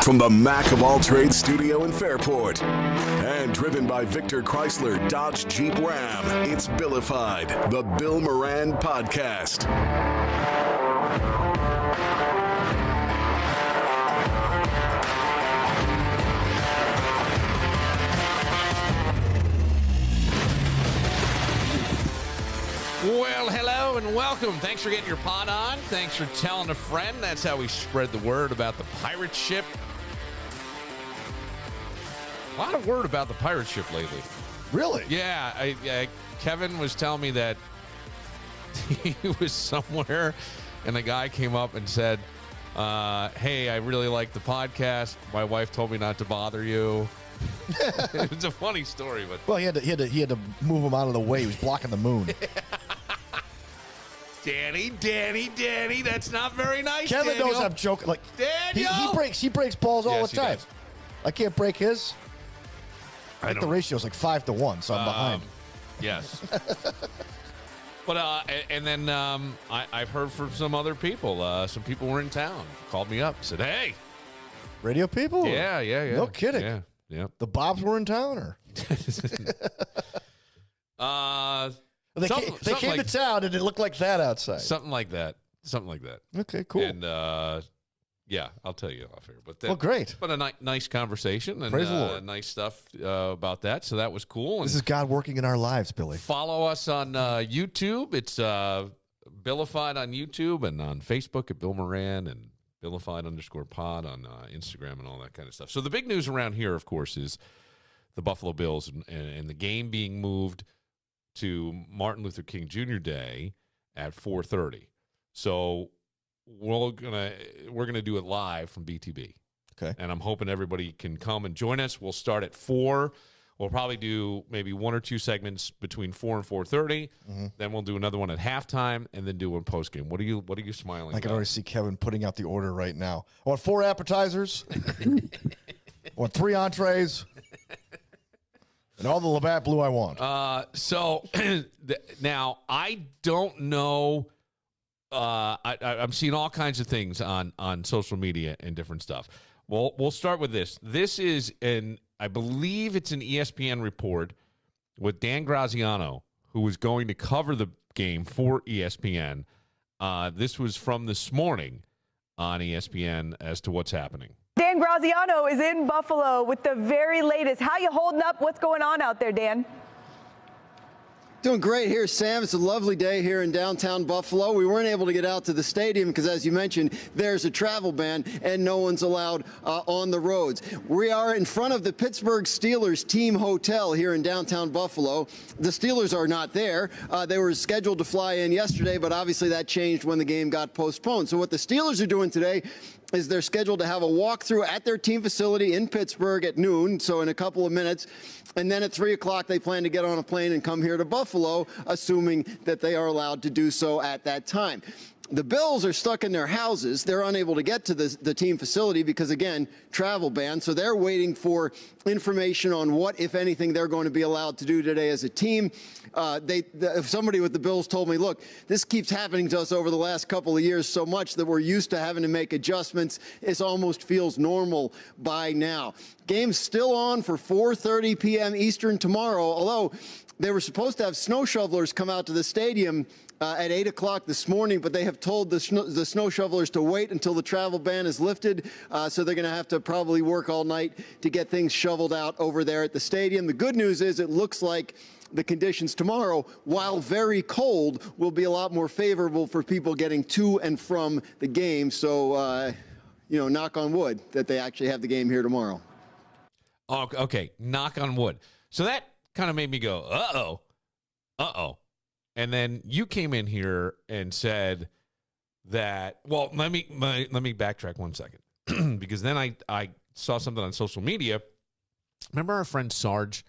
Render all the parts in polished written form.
From the Mac of All Trades studio in Fairport and driven by Victor Chrysler Dodge Jeep Ram, it's Billified, the Bill Moran Podcast. Well, hello and welcome. Thanks for getting your pod on. Thanks for telling a friend. That's how we spread the word about the pirate ship. A lot of word about the pirate ship lately. Really? Yeah. Kevin was telling me that he was somewhere and the guy came up and said, hey, I really like the podcast. My wife told me not to bother you. It's a funny story, but Well, he had to move him out of the way. He was blocking the moon. Danny, that's not very nice. Kevin Daniel. knows I'm joking. Like Daniel! he breaks balls all Yes, the he time. does. I can't break his. I think the don't- ratio's like 5-1, so I'm behind. Yes. But and then I've heard from some other people. Some people were in town, called me up, said, "Hey, Radio people? yeah. No kidding. Yeah. The Bobs were in town, or they came to town and it looked like that outside. Something like that. Okay, cool. And yeah, I'll tell you off here. But Well, great. But a nice conversation and Praise the Lord. nice stuff about that. So that was cool. And This is God working in our lives, Billy. follow us on YouTube. It's Billified on YouTube and on Facebook at Bill Moran and Billified_pod on Instagram and all that kind of stuff. So the big news around here, of course, is the Buffalo Bills and the game being moved to Martin Luther King Jr. Day at 4:30. So we're gonna do it live from BTB. Okay. And I'm hoping everybody can come and join us. We'll start at 4. We'll probably do maybe 1 or 2 segments between 4 and 4:30. Mm-hmm. Then we'll do another one at halftime, and then do one post game. What are you smiling I can about? already see Kevin putting out the order right now. I want 4 appetizers. I want 3 entrees. And all the Labatt Blue I want. So now I don't know. I'm seeing all kinds of things on social media and different stuff. Well, we'll start with this. This is I believe it's an ESPN report with Dan Graziano, who was going to cover the game for ESPN. This was from this morning on ESPN as to what's happening. Dan Graziano is in Buffalo with the very latest. How you holding up? What's going on out there, Dan? Doing great here, Sam. It's a lovely day here in downtown Buffalo. We weren't able to get out to the stadium because, as you mentioned, there's a travel ban and no one's allowed on the roads. We are in front of the Pittsburgh Steelers team hotel here in downtown Buffalo. The Steelers are not there. They were scheduled to fly in yesterday, but obviously that changed when the game got postponed. So what the Steelers are doing today is they're scheduled to have a walkthrough at their team facility in Pittsburgh at noon, so in a couple of minutes. And then at 3 o'clock, they plan to get on a plane and come here to Buffalo, assuming that they are allowed to do so at that time. The Bills are stuck in their houses. They're unable to get to the team facility because, again, travel ban. So they're waiting for information on what, if anything, they're going to be allowed to do today as a team. Somebody with the Bills told me, look, this keeps happening to us over the last couple of years so much that we're used to having to make adjustments. It almost feels normal by now. Game's still on for 4:30 p.m. Eastern tomorrow, although they were supposed to have snow shovelers come out to the stadium at 8 o'clock this morning, but they have told the snow shovelers to wait until the travel ban is lifted, so they're going to have to probably work all night to get things shoveled out over there at the stadium. The good news is it looks like the conditions tomorrow, while very cold, will be a lot more favorable for people getting to and from the game. So, knock on wood that they actually have the game here tomorrow. Oh, okay, knock on wood. So that kind of made me go, uh-oh. And then you came in here and said that, well, let me backtrack 1 second. Because then I saw something on social media. Remember our friend Sarge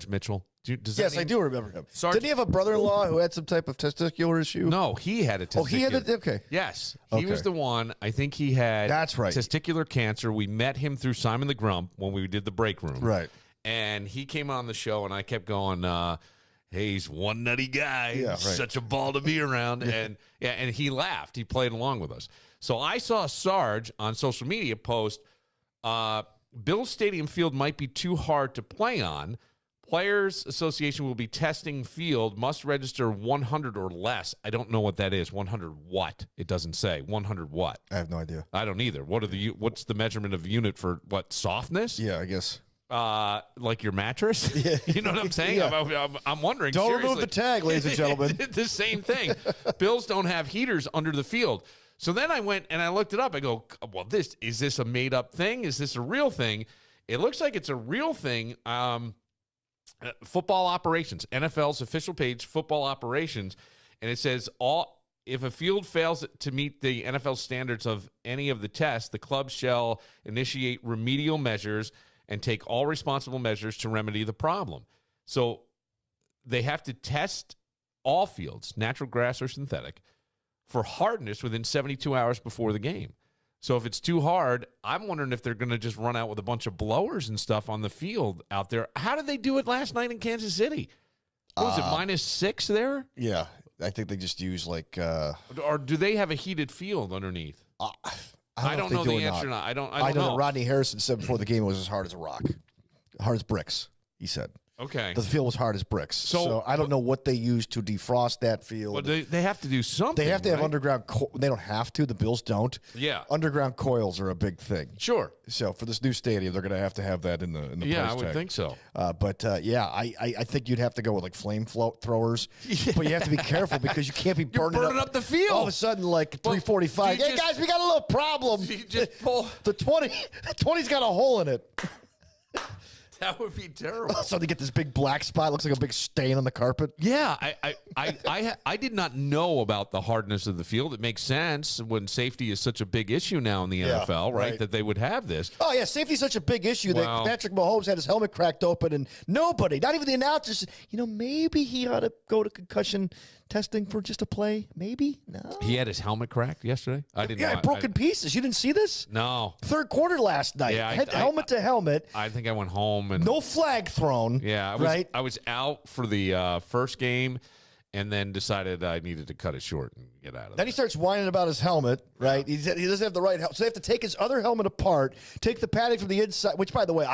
Mitchell? Yes, I do remember him. Sarge, Didn't he have a brother-in-law who had some type of testicular issue? No, he had a testicular. Oh, he had it? Okay. Yes. He Okay. was the one. I think he had That's right. testicular cancer. We met him through Simon the Grump when we did the break room. Right. And he came on the show, and I kept going, hey, he's one nutty guy. Yeah, right. Such a ball to be around. And he laughed. He played along with us. So I saw Sarge on social media post Bills Stadium field might be too hard to play on. Players Association will be testing field, must register 100 or less. I don't know what that is. 100 what? It doesn't say. 100 what? I have no idea. I don't either. What's the measurement of unit for what? Softness? Yeah, I guess. Like your mattress? Yeah. You know what I'm saying? Yeah. I'm wondering. Don't seriously. remove the tag, ladies and gentlemen. The same thing. Bills don't have heaters under the field. So then I went and I looked it up. I go, well, is this a made-up thing? Is this a real thing? It looks like it's a real thing. Football operations, NFL's official page, football operations, and it says if a field fails to meet the NFL standards of any of the tests, the club shall initiate remedial measures and take all responsible measures to remedy the problem. So they have to test all fields, natural grass or synthetic, for hardness within 72 hours before the game. So if it's too hard, I'm wondering if they're going to just run out with a bunch of blowers and stuff on the field out there. How did they do it last night in Kansas City? What was it, -6 there? Yeah, I think they just use like. Or do they have a heated field underneath? I don't know the answer. I don't I know know. that Rodney Harrison said before the game it was as hard as a rock, hard as bricks. He said. Okay. The field was hard as bricks. So I don't know what they use to defrost that field. Well, they have to do something. They have to have right? underground. They don't have to. The Bills don't. Yeah. Underground coils are a big thing. Sure. So for this new stadium, they're going to have that in the Yeah, price I would tag. think so. I think you'd have to go with like flame throwers. Yeah. But you have to be careful because you can't be burning up the field. All of a sudden, like 3:45. Hey guys, we got a little problem. You just pull. The 20's got a hole in it. That would be terrible. So they get this big black spot. Looks like a big stain on the carpet. Yeah, I did not know about the hardness of the field. It makes sense when safety is such a big issue now in the NFL, right? That they would have this. Oh, yeah, safety's such a big issue that Patrick Mahomes had his helmet cracked open and nobody, not even the announcers, said, maybe he ought to go to concussion testing for just a play. Maybe? No. He had his helmet cracked yesterday? I didn't know. Yeah, broken pieces. You didn't see this? No. Third quarter last night. Yeah, helmet to helmet. I think I went home and no flag thrown. Yeah, I was out for the first game and then decided I needed to cut it short and get out of Then there. he starts whining about his helmet, right? He doesn't have the right helmet. So they have to take his other helmet apart, take the padding from the inside, which, by the way,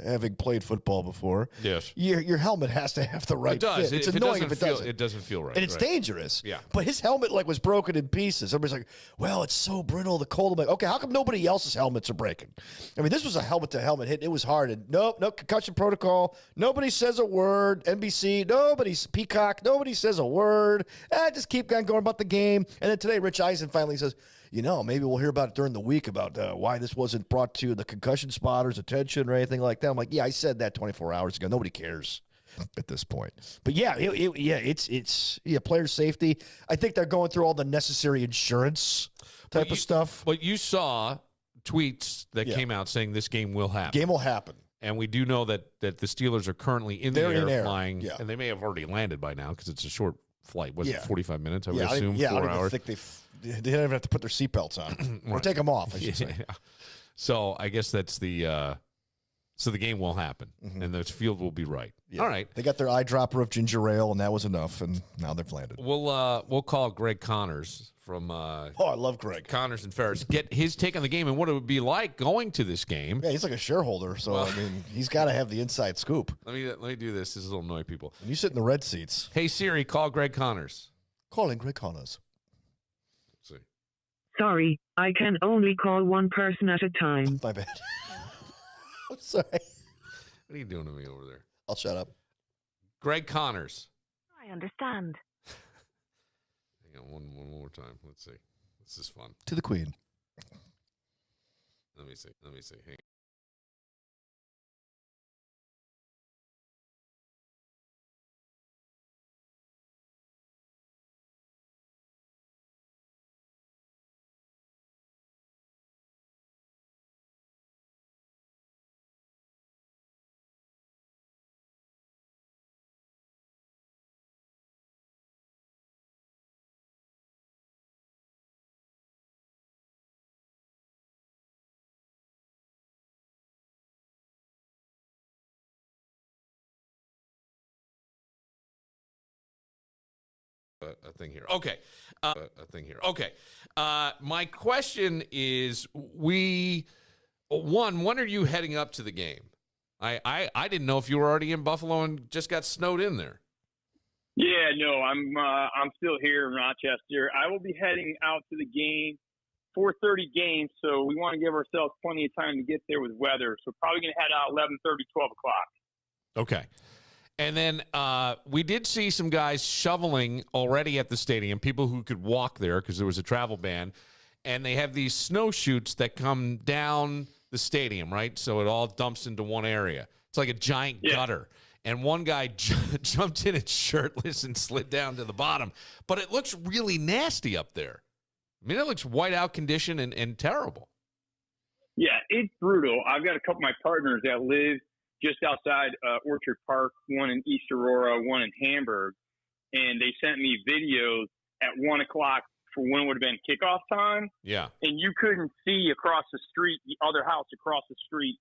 having played football before. Yes. Your helmet has to have the right It does. fit. It's if annoying it if it feel, doesn't. It doesn't feel right. And it's right. dangerous. Yeah. But his helmet was broken in pieces. Everybody's like, well, it's so brittle, the cold. I'm like, okay, how come nobody else's helmets are breaking? I mean, this was a helmet-to-helmet hit. It was hard. And no concussion protocol. Nobody says a word. NBC, Peacock, nobody says a word. Just keep on going about the game. And then today, Rich Eisen finally says, maybe we'll hear about it during the week about why this wasn't brought to the concussion spotters' attention or anything like that. I'm like, yeah, I said that 24 hours ago. Nobody cares at this point. But yeah, it's player safety. I think they're going through all the necessary insurance type of stuff. But you saw tweets that came out saying this game will happen. Game will happen. And we do know that the Steelers are currently in the air flying, yeah. and they may have already landed by now because it's a short flight. Was it 45 minutes? I would assume 4 4 hours. hours. I think they didn't even have to put their seatbelts on or take them off, I should say. So I guess that's the so the game will happen, and the field will be right. Yeah. All right. They got their eyedropper of ginger ale, and that was enough, and now they've landed. We'll call Greg Connors from I love Greg. Connors and Ferris, get his take on the game and what it would be like going to this game. Yeah, he's like a shareholder, so he's got to have the inside scoop. Let me do this. This will annoy people. And you sit in the red seats. Hey Siri, call Greg Connors. Calling Greg Connors. Let's see. Sorry, I can only call one person at a time. My bad. I'm sorry. What are you doing to me over there? I'll shut up. Greg Connors. I understand. Hang on one more time. Let's see. This is fun. To the Queen. Let me see. Hang on. A thing here. Okay. A thing here. Okay. My question is, we when are you heading up to the game? I didn't know if you were already in Buffalo and just got snowed in there. Yeah, no, I'm still here in Rochester. I will be heading out to the game, 4:30 game, so we want to give ourselves plenty of time to get there with weather. So probably going to head out 11:30, 12 o'clock. Okay. And then we did see some guys shoveling already at the stadium, people who could walk there because there was a travel ban. And they have these snow chutes that come down the stadium, right? So it all dumps into one area. It's like a giant gutter. And one guy jumped in it shirtless and slid down to the bottom. But it looks really nasty up there. I mean, it looks white out condition and terrible. Yeah, it's brutal. I've got a couple of my partners that live just outside Orchard Park, one in East Aurora, one in Hamburg. And they sent me videos at 1 o'clock for when it would have been kickoff time. Yeah. And you couldn't see across the street, the other house across the street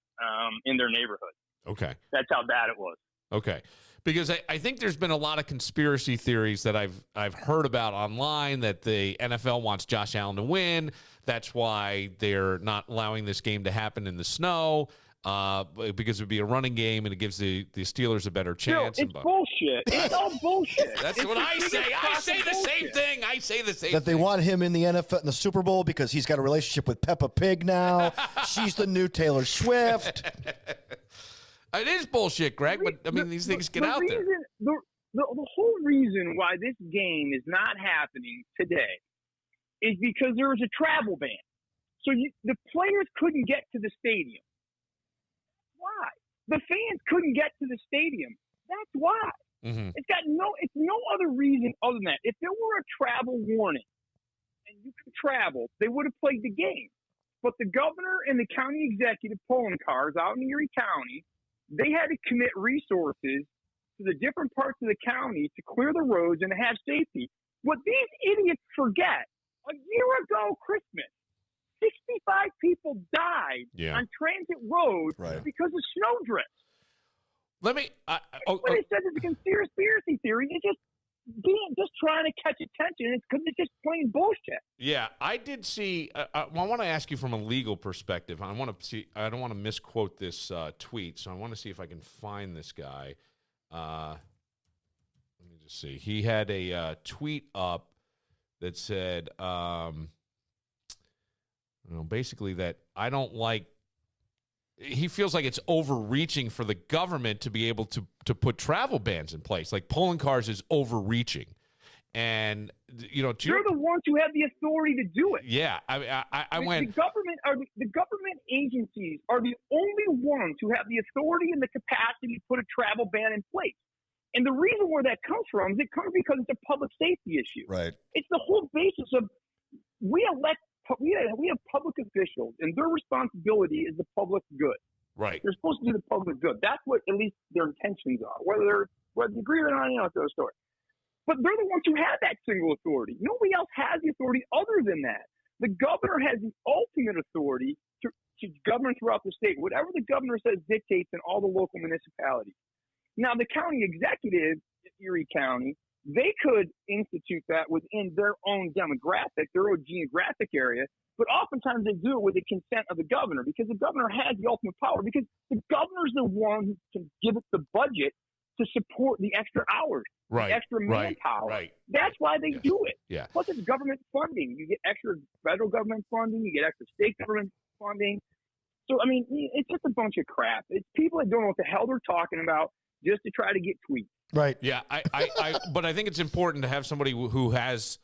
in their neighborhood. Okay. That's how bad it was. Okay. Because I think there's been a lot of conspiracy theories that I've heard about online that the NFL wants Josh Allen to win. That's why they're not allowing this game to happen in the snow because it would be a running game and it gives the Steelers a better chance. It's bullshit. It's all bullshit. That's what I say. I say the same thing. I say the same that they thing. want him in the NFL in the Super Bowl because he's got a relationship with Peppa Pig now. She's the new Taylor Swift. It is bullshit, Greg, but I mean, these things get out there. The whole reason why this game is not happening today is because there was a travel ban. So the players couldn't get to the stadium. Why? The fans couldn't get to the stadium. That's why. Mm-hmm. It's no other reason other than that. If there were a travel warning and you could travel, they would have played the game. But the governor and the county executive pulling cars out in Erie County, they had to commit resources to the different parts of the county to clear the roads and to have safety. What these idiots forget, a year ago Christmas, 65 people died on Transit Road because of snowdrifts. Let me. When it says it's a conspiracy theory, it's just trying to catch attention. It's because it's just plain bullshit. Yeah, I did see. I want to ask you from a legal perspective. I want to see. I don't want to misquote this tweet, so I want to see if I can find this guy. Let me just see. He had a tweet up that said, basically that I don't like. He feels like it's overreaching for the government to be able to put travel bans in place. Like pulling cars is overreaching. And, you're the ones who have the authority to do it. Yeah. I went. The government agencies are the only ones who have the authority and the capacity to put a travel ban in place. And the reason where that comes from is it comes because it's a public safety issue. Right. It's the whole basis of we have public officials, and their responsibility is the public good. Right. They're supposed to do the public good. That's what at least their intentions are. Whether you agree or not, it's their story. But they're the ones who have that single authority. Nobody else has the authority other than that. The governor has the ultimate authority to govern throughout the state. Whatever the governor says dictates in all the local municipalities. Now, the county executive in Erie County, they could institute that within their own demographic, their own geographic area, but oftentimes they do it with the consent of the governor because the governor has the ultimate power because the governor's the one who can give it the budget to support the extra hours, the extra manpower. Right. That's why they do it. Yeah. Plus, it's government funding. You get extra federal government funding. You get extra state government funding. So, I mean, it's just a bunch of crap. It's people that don't know what the hell they're talking about just to try to get tweets. Right. Yeah. But I think it's important to have somebody who has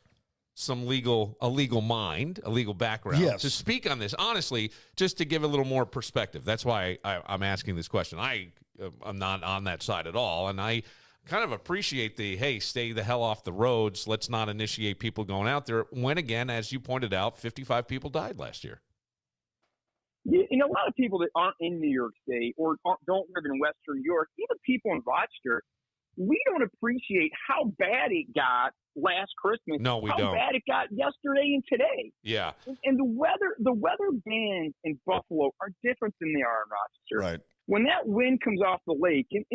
some legal mind, a legal background to speak on this. Honestly, just to give a little more perspective. That's why I'm asking this question. I'm not on that side at all, and I kind of appreciate hey, stay the hell off the roads. Let's not initiate people going out there. When again, as you pointed out, 55 people died last year. Yeah, and a lot of people that aren't in New York State or don't live in Western New York, even people in Rochester, we don't appreciate how bad it got last Christmas. No, we don't. How bad it got yesterday and today. Yeah. And the weather bands in Buffalo are different than they are in Rochester. Right. When that wind comes off the lake, and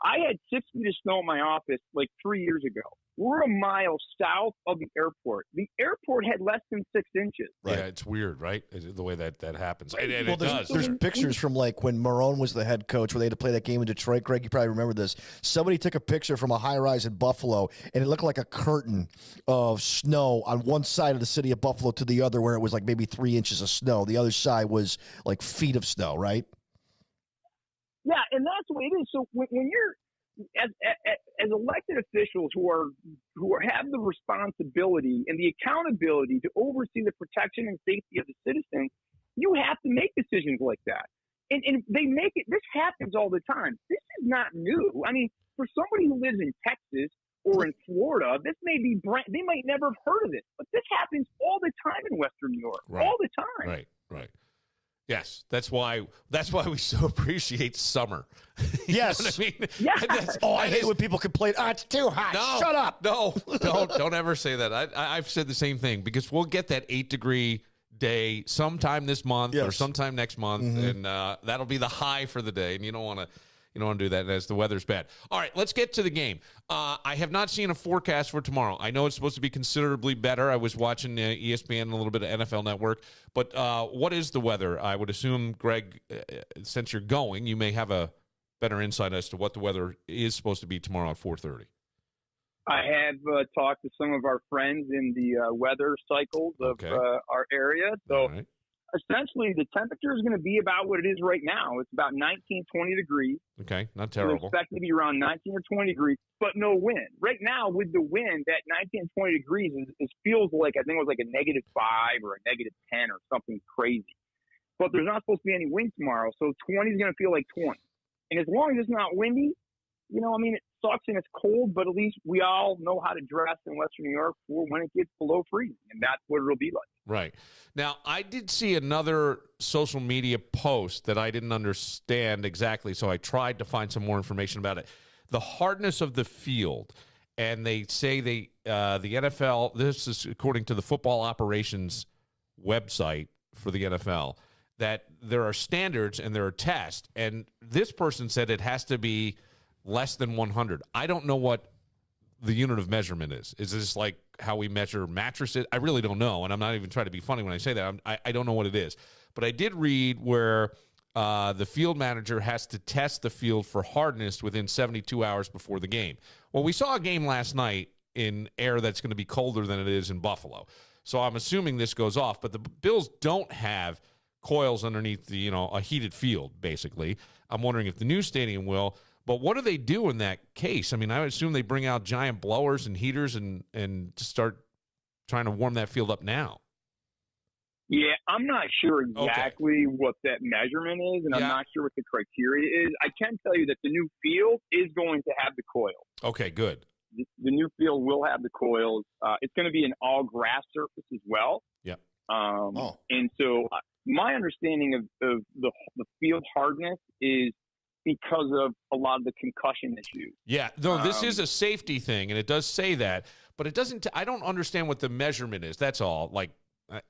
I had 6 feet of snow in my office like 3 years ago. we're a mile south of the airport. The airport had less than 6 inches. Right. Yeah, it's weird, right? The way that happens. And Well, it does. there's pictures from like when Marone was the head coach where they had to play that game in Detroit. Greg, you probably remember this. Somebody took a picture from a high-rise in Buffalo, and it looked like a curtain of snow on one side of the city of Buffalo to the other where it was like maybe 3 inches of snow. The other side was like feet of snow, right? Yeah, and that's the way it is. So when you're as elected officials who have the responsibility and the accountability to oversee the protection and safety of the citizens, you have to make decisions like that. And they make it. This happens all the time. This is not new. I mean, for somebody who lives in Texas or in Florida, this may be they might never have heard of it, but this happens all the time in Western New York, all the time. Right. Yes, that's why we so appreciate summer. Yes, what I mean, yeah. I hate when people complain. Oh, it's too hot. No, Shut up. No, don't ever say that. I've said the same thing because we'll get that 8-degree day sometime this month or sometime next month, and that'll be the high for the day. And you don't want to do that as the weather's bad. All right, let's get to the game. I have not seen a forecast for tomorrow. I know it's supposed to be considerably better. I was watching ESPN and a little bit of NFL Network. But what is the weather? I would assume, Greg, since you're going, you may have a better insight as to what the weather is supposed to be tomorrow at 4:30. I have talked to some of our friends in the weather cycles of our area. So essentially, the temperature is going to be about what it is right now. It's about 19, 20 degrees. Okay, not terrible. We expect it to be around 19 or 20 degrees, but no wind. Right now, with the wind, that 19, 20 degrees feels like, I think it was like a -5 or a -10 or something crazy. But there's not supposed to be any wind tomorrow, so 20 is going to feel like 20. And as long as it's not windy, it sucks and it's cold, but at least we all know how to dress in Western New York for when it gets below freezing, and that's what it'll be like. Right. Now, I did see another social media post that I didn't understand exactly, so I tried to find some more information about it. The hardness of the field, and they say the NFL, this is according to the football operations website for the NFL, that there are standards and there are tests, and this person said it has to be less than 100. I don't know what the unit of measurement is. Is this like how we measure mattresses? I really don't know, and I'm not even trying to be funny when I say that. I don't know what it is. But I did read where the field manager has to test the field for hardness within 72 hours before the game. Well, we saw a game last night in air that's going to be colder than it is in Buffalo. So I'm assuming this goes off. But the Bills don't have coils underneath a heated field, basically. I'm wondering if the new stadium will. But what do they do in that case? I mean, I would assume they bring out giant blowers and heaters and just start trying to warm that field up now. Yeah, I'm not sure exactly what that measurement is, and I'm not sure what the criteria is. I can tell you that the new field is going to have the coils. Okay, good. The new field will have the coils. It's going to be an all-grass surface as well. Yep. And so my understanding of the field hardness is because of a lot of the concussion issues. Yeah, no, this is a safety thing, and it does say that, but it doesn't. I don't understand what the measurement is. That's all. Like, like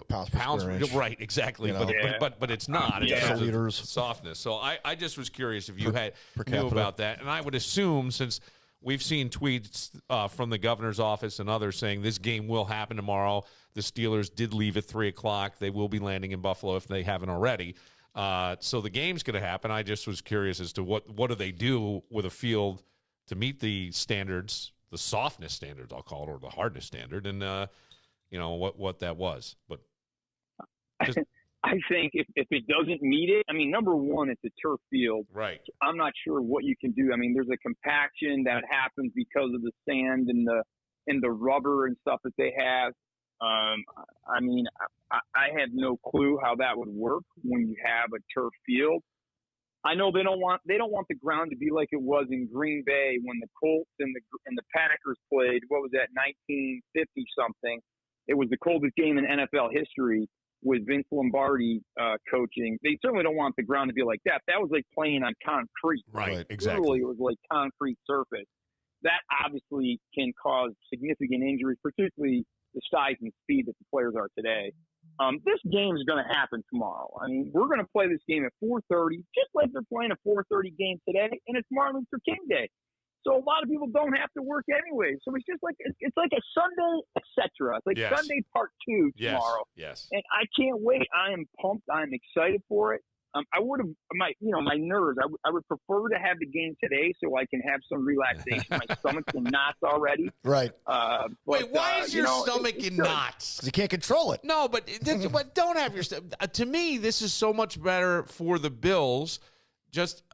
pounds per square inch. Right? Exactly. But it's not. It's deciliters. Softness. So I just was curious if you knew about that, and I would assume since we've seen tweets from the governor's office and others saying this game will happen tomorrow. The Steelers did leave at 3:00. They will be landing in Buffalo if they haven't already. So the game's going to happen. I just was curious as to what do they do with a field to meet the standards, the softness standards, I'll call it, or the hardness standard, and what that was. But just, I think if it doesn't meet it, I mean, number one, it's a turf field. Right. I'm not sure what you can do. I mean, there's a compaction that happens because of the sand and the rubber and stuff that they have. I mean, I have no clue how that would work when you have a turf field. I know they don't want the ground to be like it was in Green Bay when the Colts and the Packers played. What was that, 1950 something? It was the coldest game in NFL history with Vince Lombardi coaching. They certainly don't want the ground to be like that. That was like playing on concrete. Right, exactly. Literally, it was like concrete surface. That obviously can cause significant injuries, particularly the size and speed that the players are today. This game is going to happen tomorrow. I mean, we're going to play this game at 4:30, just like they're playing a 4:30 game today, and it's Martin Luther King Day. So a lot of people don't have to work anyway. So it's just like it's like a Sunday, etc. It's like Yes. Sunday part 2 Yes. tomorrow. Yes. And I can't wait. I am pumped. I'm excited for it. I would have my nerves. I would prefer to have the game today so I can have some relaxation. My stomach's in knots already. Right. Wait, why is your stomach it's in good. knots? Because you can't control it. No, but don't have your to me, this is so much better for the Bills. Just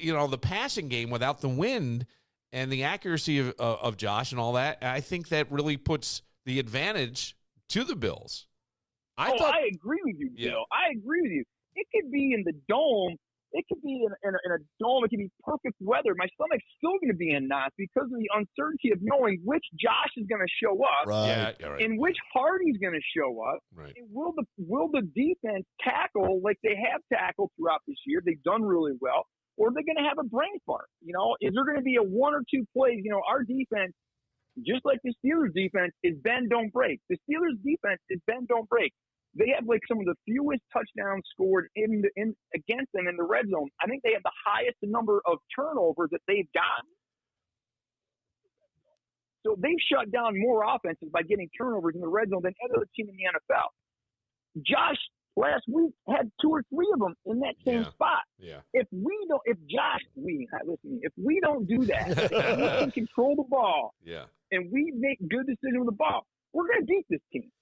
the passing game without the wind and the accuracy of Josh and all that. I think that really puts the advantage to the Bills. I agree with you, Bill. I agree with you. It could be in the dome. It could be in a dome. It could be perfect weather. My stomach's still going to be in knots because of the uncertainty of knowing which Josh is going to show up, Right. Yeah, right. and which Hardy's going to show up. Right. And will the defense tackle like they have tackled throughout this year? They've done really well. Or are they going to have a brain fart? Is there going to be a 1 or 2 plays? Our defense, just like the Steelers' defense, is bend, don't break. The Steelers' defense is bend, don't break. They have like some of the fewest touchdowns scored in against them in the red zone. I think they have the highest number of turnovers that they've gotten. So they've shut down more offenses by getting turnovers in the red zone than any other team in the NFL. Josh last week had 2 or 3 of them in that same spot. Yeah. If we don't do that, if we can control the ball, and we make good decisions with the ball, we're going to beat this team.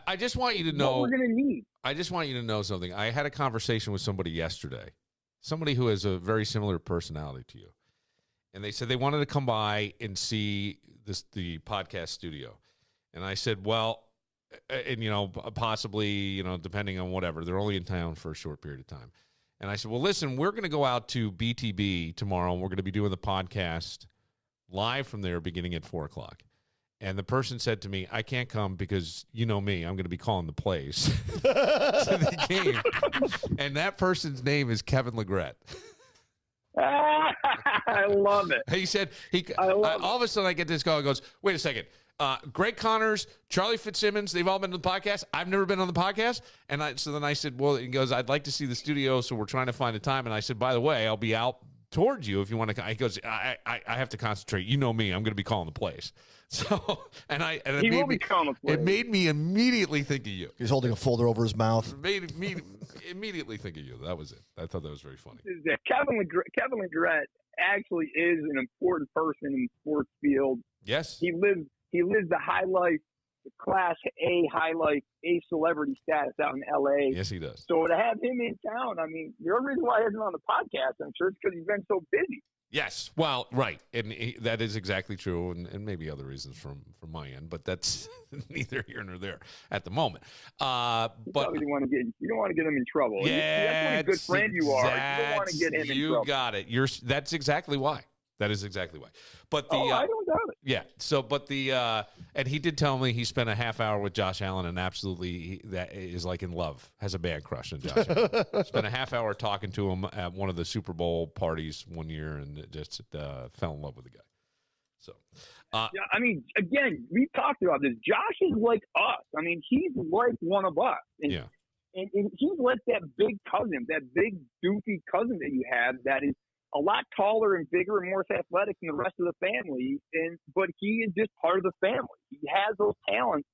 I just want you to know what we're going to need. I just want you to know something. I had a conversation with somebody yesterday, somebody who has a very similar personality to you. And they said they wanted to come by and see the podcast studio. And I said, well, and, possibly, depending on whatever, they're only in town for a short period of time. And I said, well, listen, we're going to go out to BTB tomorrow, and we're going to be doing the podcast live from there beginning at 4:00. And the person said to me, I can't come because you know me, I'm going to be calling the plays to the game. And that person's name is Kevin Legret. I love it. He said, all of a sudden I get this call and goes, wait a second. Greg Connors, Charlie Fitzsimmons, they've all been on the podcast. I've never been on the podcast. And so then I said, well, he goes, I'd like to see the studio, so we're trying to find a time. And I said, by the way, I'll be out towards you if you want to. He goes, I have to concentrate. You know me. I'm going to be calling the plays. So, it made me immediately think of you. He's holding a folder over his mouth. It made me immediately think of you. That was it. I thought that was very funny. Kevin Legret actually is an important person in the sports field. Yes. He lives the high life, the class A high life, A celebrity status out in L.A. Yes, he does. So to have him in town, I mean, the only reason why he hasn't on the podcast, I'm sure, is because he's been so busy. Yes. Well, right. And that is exactly true. And maybe other reasons from my end, but that's neither here nor there at the moment. But you don't want to get him in trouble. Yeah. That's what a good friend you are. You don't want to get him in trouble. You got it. That's exactly why. That is exactly why. But I don't doubt it. Yeah. So, but and he did tell me he spent a half hour with Josh Allen, and absolutely that is like in love, has a bad crush on Josh Allen. Spent a half hour talking to him at one of the Super Bowl parties one year, and just fell in love with the guy. So, I mean, again, we talked about this. Josh is like us. I mean, he's like one of us. And, and he's like that big cousin, that big doofy cousin that you have that is a lot taller and bigger and more athletic than the rest of the family, but he is just part of the family. He has those talents,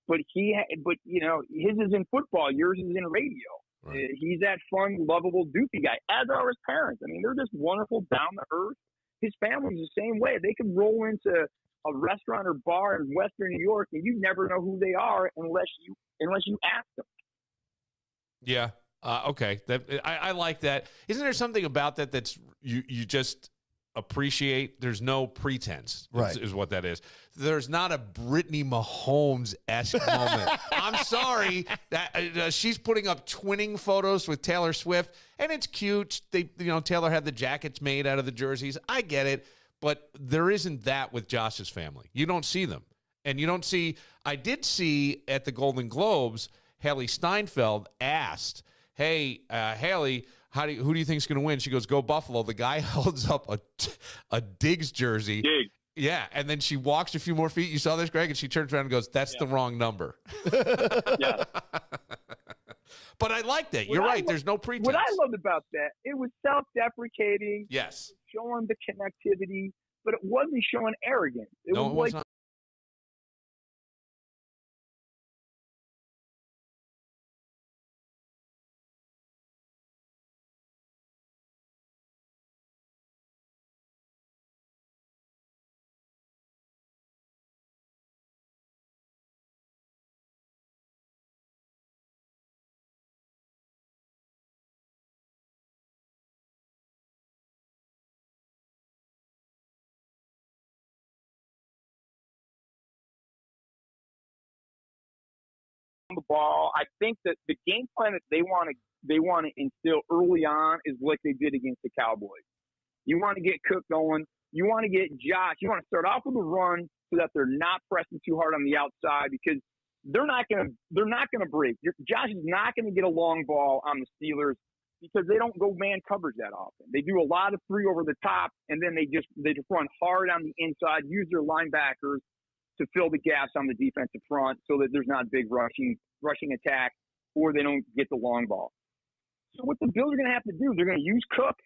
but his is in football, yours is in radio. Right. He's that fun, lovable, doofy guy, as are his parents. I mean, they're just wonderful, down to earth. His family's the same way. They can roll into a restaurant or bar in Western New York, and you never know who they are unless you ask them. Yeah. Okay, I like that. Isn't there something about that that's you just appreciate? There's no pretense, right? Is what that is. There's not a Brittany Mahomes-esque moment. I'm sorry that she's putting up twinning photos with Taylor Swift, and it's cute. Taylor had the jackets made out of the jerseys. I get it, but there isn't that with Josh's family. You don't see them, and you don't see. I did see at the Golden Globes, Haley Steinfeld asked, hey, Haley, who do you think is going to win? She goes, go Buffalo. The guy holds up a Diggs jersey. Diggs. Yeah, and then she walks a few more feet. You saw this, Greg? And she turns around and goes, that's the wrong number. Yeah. But I like that. You're right. There's no pretense. What I loved about that, it was self-deprecating. Yes. Showing the connectivity. but it wasn't showing arrogance. It No, was it was like not. the ball. I think that the game plan that they want to instill early on is what they did against the Cowboys. You want to get Cook going. You want to get Josh. You want to start off with a run so that they're not pressing too hard on the outside because they're not gonna break. Josh is not gonna get a long ball on the Steelers because they don't go man coverage that often. They do a lot of 3 over the top, and then they just run hard on the inside, use their linebackers to fill the gaps on the defensive front so that there's not big rushing attack, or they don't get the long ball. So what the Bills are going to have to do, they're going to use Cook.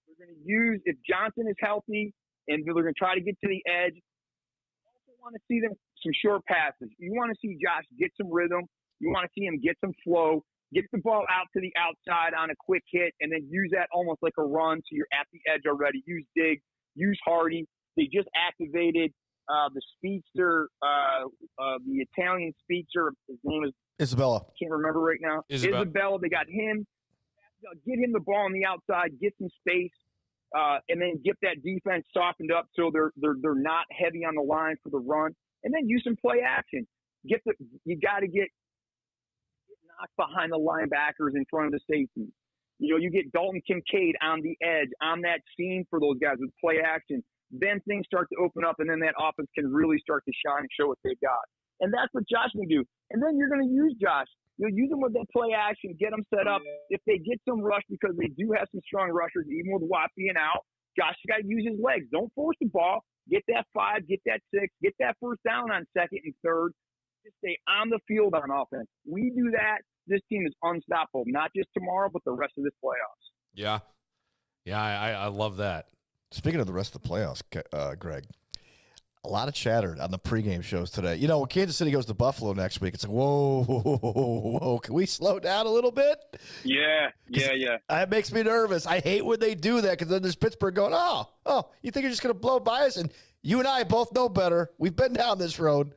They're going to use, if Johnson is healthy, and they're going to try to get to the edge. You also want to see them some short passes. You want to see Josh get some rhythm. You want to see him get some flow, get the ball out to the outside on a quick hit, and then use that almost like a run so you're at the edge already. Use Diggs, use Hardy. They just activated the speedster, the Italian speedster. His name is Isabella. Can't remember right now. Isabella. They got him. Get him the ball on the outside. Get some space, and then get that defense softened up so they're not heavy on the line for the run. And then use some play action. You got to get knocked behind the linebackers in front of the safety. You know, you get Dalton Kincaid on the edge, on that seam for those guys with play action. Then things start to open up, and then that offense can really start to shine and show what they've got. And that's what Josh can do. And then you're going to use Josh. You'll use him with that play action, get them set up. If they get some rush, because they do have some strong rushers, even with Watt being out, Josh has got to use his legs. Don't force the ball. Get that 5, get that 6, get that first down on 2nd and 3rd. Just stay on the field on offense. We do that, this team is unstoppable, not just tomorrow, but the rest of this playoffs. Yeah. Yeah, I love that. Speaking of the rest of the playoffs, Greg, a lot of chatter on the pregame shows today. You know, when Kansas City goes to Buffalo next week, it's like, whoa, can we slow down a little bit? Yeah. That makes me nervous. I hate when they do that because then there's Pittsburgh going, oh, you think you're just going to blow by us? And you and I both know better. We've been down this road.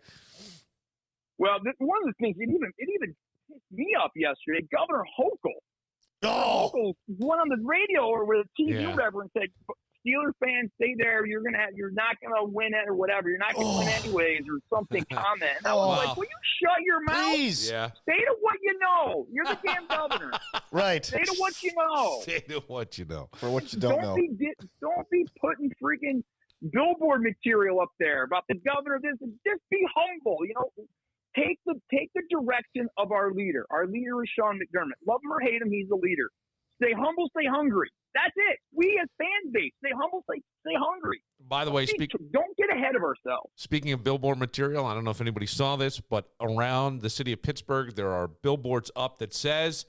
Well, one of the things, it even pissed me up yesterday, Governor Hochul. Hochul went on the radio or with a TV or whatever and said, Steelers fans, stay there. You're not gonna win it or whatever. You're not gonna win anyways or something. Comment. And I was like, will you shut your mouth? Please. Yeah. Stay to what you know. You're the damn governor. Right. Stay to what you know. Say to what you know. For what you don't know. Don't be putting freaking billboard material up there about the governor. Just be humble. You know, take the direction of our leader. Our leader is Sean McDermott. Love him or hate him, he's the leader. Stay humble, stay hungry. That's it. We as fan base, stay humble, stay hungry. By the way, don't get ahead of ourselves. Speaking of billboard material, I don't know if anybody saw this, but around the city of Pittsburgh, there are billboards up that says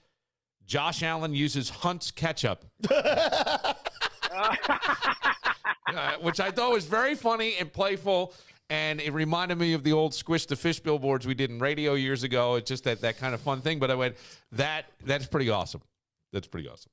Josh Allen uses Hunt's ketchup. Which I thought was very funny and playful, and it reminded me of the old Squish the Fish billboards we did in radio years ago. It's just that kind of fun thing. But I went, that's pretty awesome. That's pretty awesome.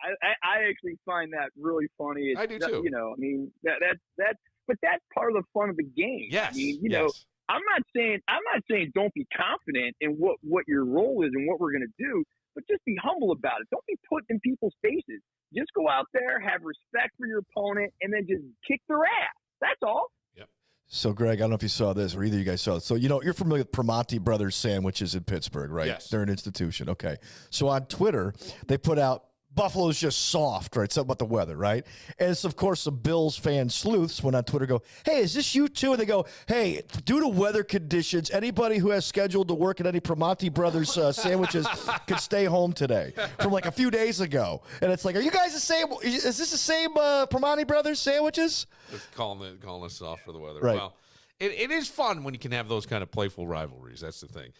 I actually find that really funny. I do too. You know, I mean but that's part of the fun of the game. Yes. I mean, you know, I'm not saying don't be confident in what your role is and what we're going to do, but just be humble about it. Don't be put in people's faces. Just go out there, have respect for your opponent, and then just kick their ass. That's all. Yep. So, Greg, I don't know if you saw this or either of you guys saw it. So, you know, you're familiar with Primanti Brothers sandwiches in Pittsburgh, right? Yes. They're an institution. Okay. So on Twitter, they put out Buffalo's just soft, right? Something about the weather, right? And it's, of course, some Bills fan sleuths went on Twitter go, hey, is this you too? And they go, hey, due to weather conditions, anybody who has scheduled to work at any Primanti Brothers sandwiches could stay home today from like a few days ago. And it's like, are you guys the same? Is this the same Primanti Brothers sandwiches? Just calling us soft for the weather. Right. Well, it is fun when you can have those kind of playful rivalries. That's the thing.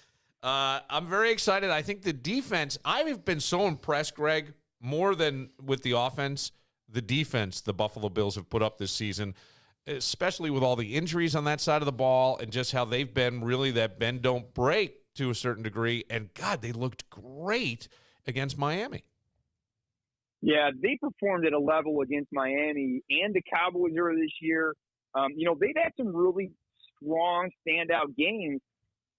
I'm very excited. I think the defense, I've been so impressed, Greg, more than with the offense, the defense the Buffalo Bills have put up this season, especially with all the injuries on that side of the ball and just how they've been really that bend don't break to a certain degree. And, God, they looked great against Miami. Yeah, they performed at a level against Miami and the Cowboys earlier this year. They've had some really strong standout games,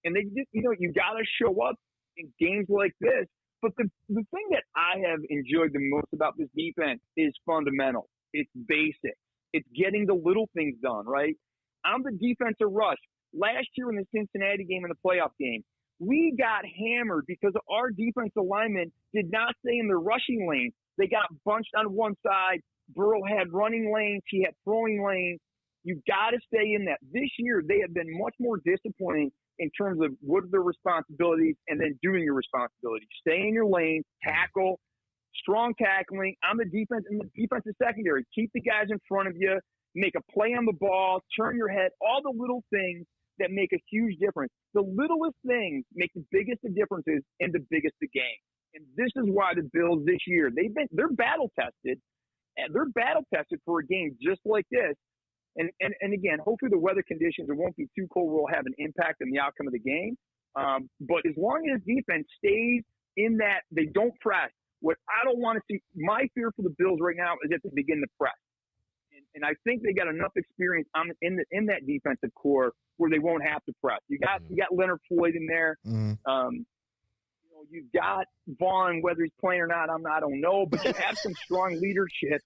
and they just, you got to show up in games like this. But the thing that I have enjoyed the most about this defense is fundamental. It's basic. It's getting the little things done, right? I'm the defensive rush. Last year in the Cincinnati game, in the playoff game, we got hammered because our defensive linemen did not stay in the rushing lane. They got bunched on one side. Burrow had running lanes. He had throwing lanes. You got to stay in that. This year, they have been much more disciplined in terms of what are their responsibilities and then doing your responsibilities. Stay in your lane, tackle, strong tackling. I'm the defense and the defensive secondary. Keep the guys in front of you. Make a play on the ball. Turn your head. All the little things that make a huge difference. The littlest things make the biggest of differences and the biggest of games. And this is why the Bills this year, they're battle tested. And they're battle tested for a game just like this. And again, hopefully the weather conditions, it won't be too cold, will have an impact on the outcome of the game. But as long as defense stays in that, they don't press. What I don't want to see, my fear for the Bills right now is that they begin to press. And I think they got enough experience in that defensive core where they won't have to press. You got Leonard Floyd in there. You've got Vaughn, whether he's playing or not, I don't know, but you have some strong leadership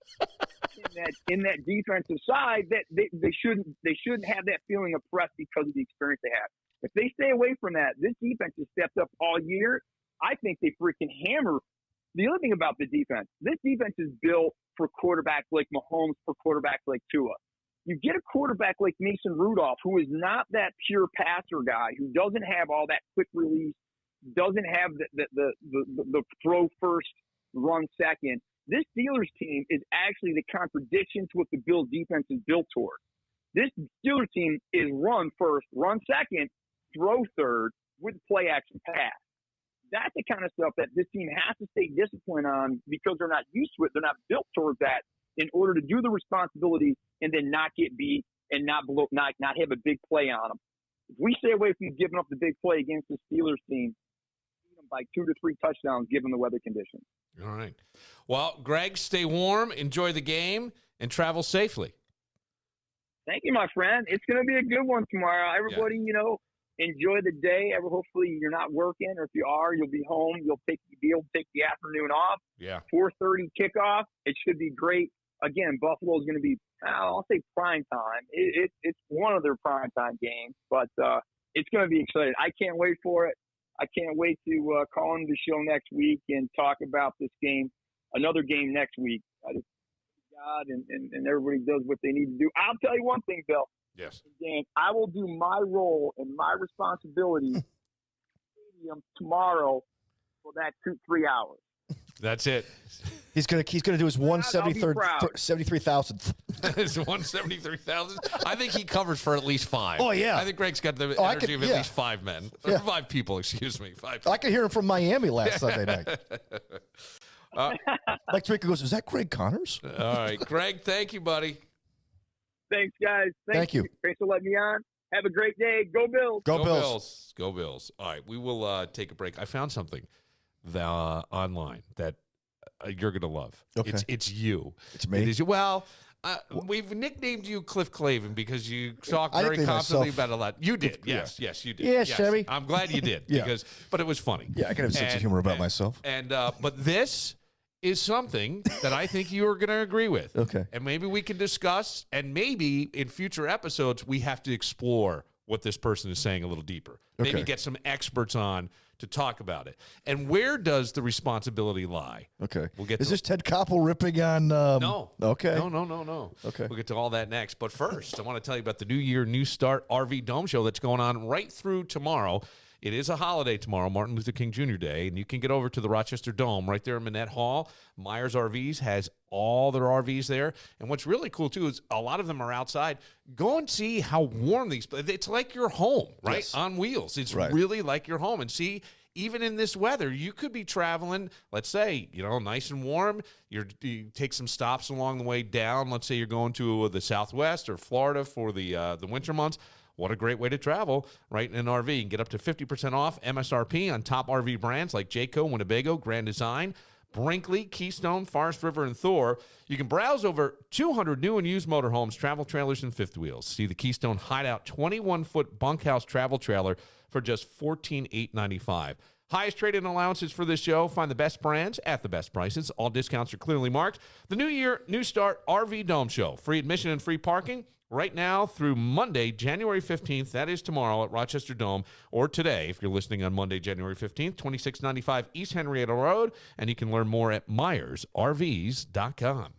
in that defensive side that they shouldn't have that feeling of press because of the experience they have. If they stay away from that, this defense has stepped up all year. I think they freaking hammer. The other thing about the defense, this defense is built for quarterbacks like Mahomes, for quarterbacks like Tua. You get a quarterback like Mason Rudolph, who is not that pure passer guy, who doesn't have all that quick release, doesn't have the throw first, run second. This Steelers team is actually the contradiction to what the Bills defense is built toward. This Steelers team is run first, run second, throw third with play action pass. That's the kind of stuff that this team has to stay disciplined on because they're not used to it. They're not built towards that in order to do the responsibilities and then not get beat and not have a big play on them. If we stay away from giving up the big play against the Steelers team, by 2 to 3 touchdowns given the weather conditions. All right. Well, Greg, stay warm, enjoy the game, and travel safely. Thank you, my friend. It's going to be a good one tomorrow. Everybody, enjoy the day. Hopefully you're not working, or if you are, you'll be home. You'll be able to take the afternoon off. Yeah. 4:30 kickoff. It should be great. Again, Buffalo is going to be, I'll say prime time. It's one of their prime time games, but it's going to be exciting. I can't wait for it. I can't wait to call into the show next week and talk about this game, another game next week. God and everybody does what they need to do. I'll tell you one thing, Bill. Yes. Dan, I will do my role and my responsibility tomorrow for that 2-3 hours. That's it. He's gonna do his 173,000th. It's 173,000. I think he covers for at least 5. Oh yeah. I think Greg's got the energy of at least 5 men, or 5 people. Excuse me, 5 people. I could hear him from Miami last Sunday night. Like Tariq goes, is that Greg Connors? All right, Greg. Thank you, buddy. Thanks, guys. Thank you. Thanks for letting me on. Have a great day. Go Bills. Go Bills. Go Bills. All right, we will take a break. I found something online that you're going to love. Okay. It's you. It's me? We've nicknamed you Cliff Clavin because you talk very confidently about a lot. You did. Yes, you did. Yeah, Chevy. I'm glad you did. Yeah. But it was funny. Yeah, I can have a sense of humor about myself. But this is something that I think you are going to agree with. Okay. And maybe we can discuss, and maybe in future episodes, we have to explore what this person is saying a little deeper. Okay. Maybe get some experts on to talk about it. And where does the responsibility lie? Okay. We'll get is to this Ted Koppel ripping on? No. Okay. No. Okay. We'll get to all that next. But first, I want to tell you about the New Year, New Start RV Dome Show that's going on right through tomorrow. It is a holiday tomorrow, Martin Luther King Jr. Day, and you can get over to the Rochester Dome right there in Manette Hall. Myers RVs has all their RVs there. And what's really cool, too, is a lot of them are outside. Go and see how warm these – it's like your home, right? Yes. On wheels. It's right. really like your home. And see even in this weather, you could be traveling, let's say, nice and warm. You take some stops along the way down. Let's say you're going to the Southwest or Florida for the winter months. What a great way to travel, right, in an RV. You can get up to 50% off MSRP on top RV brands like Jayco, Winnebago, Grand Design, Brinkley, Keystone, Forest River, and Thor. You can browse over 200 new and used motorhomes, travel trailers, and fifth wheels. See the Keystone Hideout 21-foot bunkhouse travel trailer for just $14,895. Highest trade-in allowances for this show. Find the best brands at the best prices. All discounts are clearly marked. The New Year, New Start RV Dome Show. Free admission and free parking right now through Monday, January 15th. That is tomorrow at Rochester Dome, or today if you're listening on Monday, January 15th, 2695 East Henrietta Road. And you can learn more at MyersRVs.com.